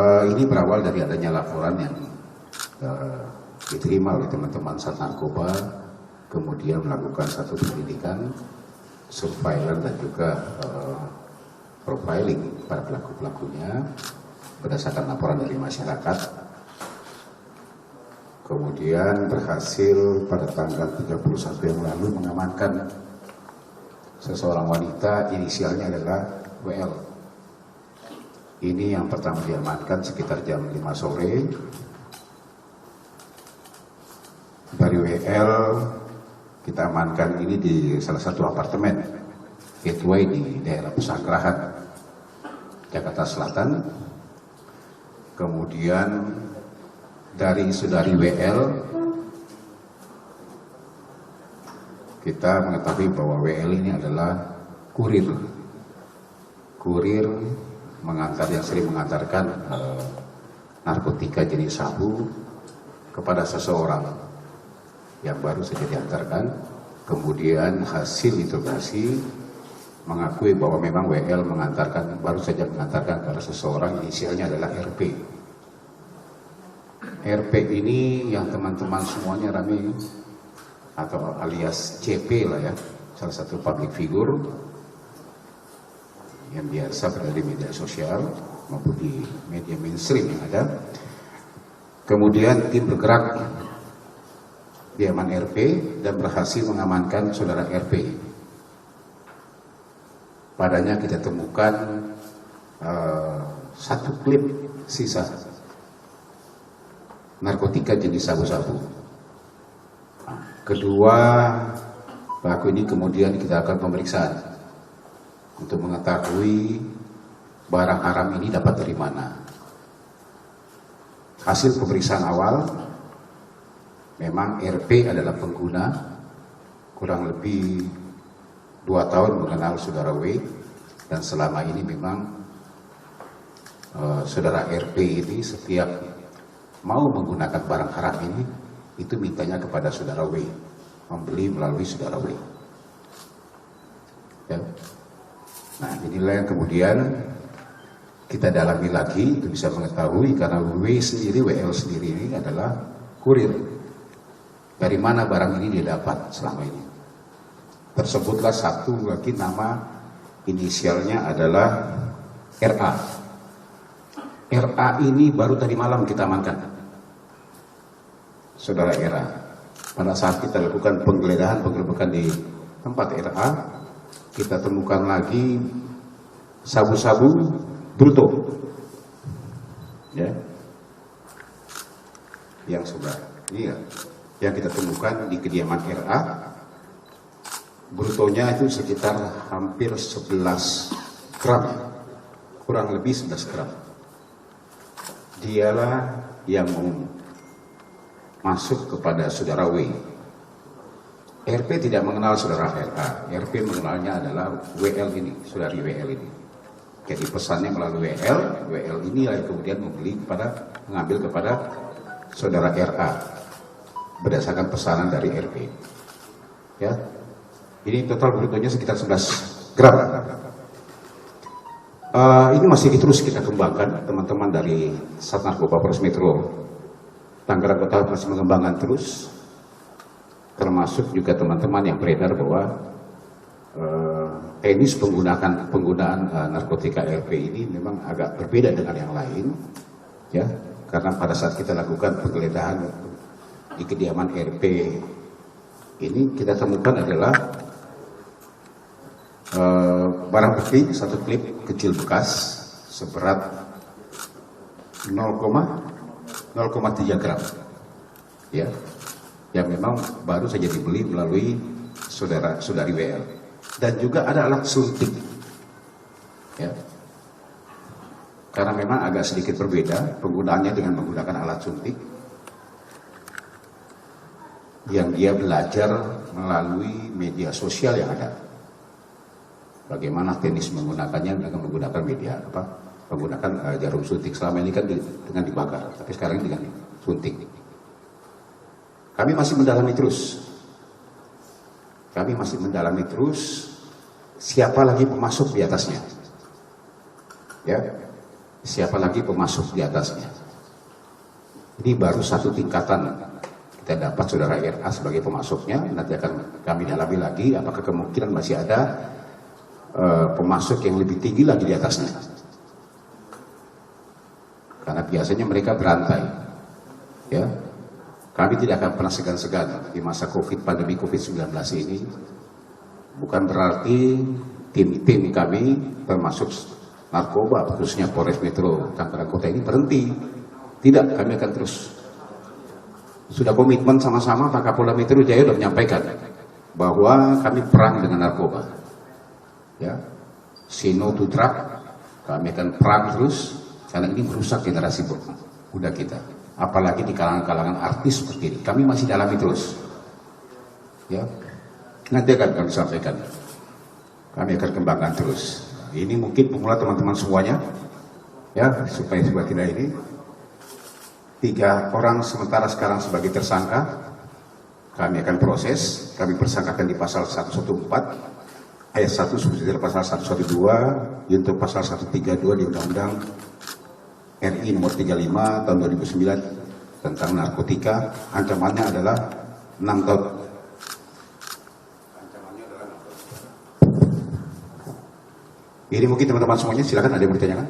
Ini berawal dari adanya laporan yang diterima oleh teman-teman Sat Narkoba, kemudian melakukan satu penyelidikan, surveillance dan juga profiling para pelaku-pelakunya berdasarkan laporan dari masyarakat. Kemudian berhasil pada tanggal 31 yang lalu mengamankan seseorang wanita, inisialnya adalah WL. Ini yang pertama diamankan sekitar jam 5 sore. Dari WL kita amankan ini di salah satu apartemen Gateway di daerah Pesanggerahan, Jakarta Selatan. Kemudian dari saudari WL kita mengetahui bahwa WL ini adalah kurir mengantar, yang sering mengantarkan narkotika jenis sabu kepada seseorang yang baru saja diantarkan. Kemudian hasil interogasi mengakui bahwa memang WL baru saja mengantarkan kepada seseorang, inisialnya adalah RP. RP ini yang teman-teman semuanya ramai, atau alias CP lah ya, salah satu public figure yang biasa berada di media sosial maupun di media mainstream yang ada. Kemudian tim bergerak di aman RP dan berhasil mengamankan saudara RP. Padanya kita temukan satu klip sisa narkotika jenis sabu-sabu. Kedua, pelaku ini kemudian kita akan pemeriksaan untuk mengetahui barang haram ini dapat dari mana. Hasil pemeriksaan awal, memang RP adalah pengguna, kurang lebih 2 tahun mengenal saudara W, dan selama ini memang saudara RP ini setiap mau menggunakan barang haram ini, itu mintanya kepada saudara W, membeli melalui saudara W. Ya. Nah, inilah yang kemudian kita dalami lagi untuk bisa mengetahui, karena WL sendiri ini adalah kurir. Dari mana barang ini dia dapat selama ini? Tersebutlah satu lagi nama, inisialnya adalah RA. RA ini baru tadi malam kita amankan. Saudara RA, pada saat kita lakukan penggerebekan di tempat RA, kita temukan lagi sabu-sabu bruto, ya, yang sudah, iya, yang kita temukan di kediaman RA, brutonya itu sekitar hampir 11 gram, kurang lebih 11 gram. Dialah yang masuk kepada saudara W. RP tidak mengenal saudara RA. RP mengenalnya adalah WL ini, saudari WL ini. Jadi pesannya melalui WL ini yang kemudian mengambil kepada saudara RA berdasarkan pesanan dari RP. Ya, ini total brutonya sekitar 11 gram. Ini masih terus kita kembangkan, teman-teman dari Sat Narkoba Polres Metro Tangerang Kota masih mengembangkan terus, termasuk juga teman-teman yang beredar bahwa teknis penggunaan narkotika RP ini memang agak berbeda dengan yang lain, ya, karena pada saat kita lakukan penggeledahan di kediaman RP ini kita temukan adalah barang bukti satu klip kecil bekas seberat 0,3 gram, ya, yang memang baru saja dibeli melalui saudari WL, dan juga ada alat suntik, ya, karena memang agak sedikit berbeda penggunaannya dengan menggunakan alat suntik yang dia belajar melalui media sosial yang ada. Bagaimana teknis menggunakannya dengan menggunakan menggunakan jarum suntik. Selama ini kan dengan dibakar, tapi sekarang dengan suntik. Kami masih mendalami terus siapa lagi pemasok di atasnya, ya. siapa lagi pemasok di atasnya. Ini baru satu tingkatan kita dapat saudara RA sebagai pemasoknya. Nanti akan kami dalami lagi apakah kemungkinan masih ada pemasok yang lebih tinggi lagi di atasnya. Karena biasanya mereka berantai, ya. Kami tidak akan pernah segan-segan di masa pandemi COVID-19 ini. Bukan berarti tim-tim kami termasuk narkoba, khususnya Polres Metro Tangerang Kota ini berhenti. Tidak, kami akan terus. Sudah komitmen sama-sama, Pak Kapolda Metro Jaya sudah menyampaikan bahwa kami perang dengan narkoba. Ya, Sino to drug, kami akan perang terus karena ini merusak generasi muda kita. Apalagi di kalangan-kalangan artis seperti ini. Kami masih dalami terus. Ya, nanti akan kami sampaikan. Kami akan kembangkan terus. Ini mungkin pemula teman-teman semuanya, ya, supaya tidak ini. 3 orang sementara sekarang sebagai tersangka. Kami akan proses. Kami persangkakan di pasal 114 ayat 1 subsidiar pasal 112 untuk pasal 132 di Undang-Undang RI nomor 35 tahun 2009 tentang narkotika. Ancamannya adalah 6 tahun. Ini mungkin teman-teman semuanya, silakan ada yang bertanya kan?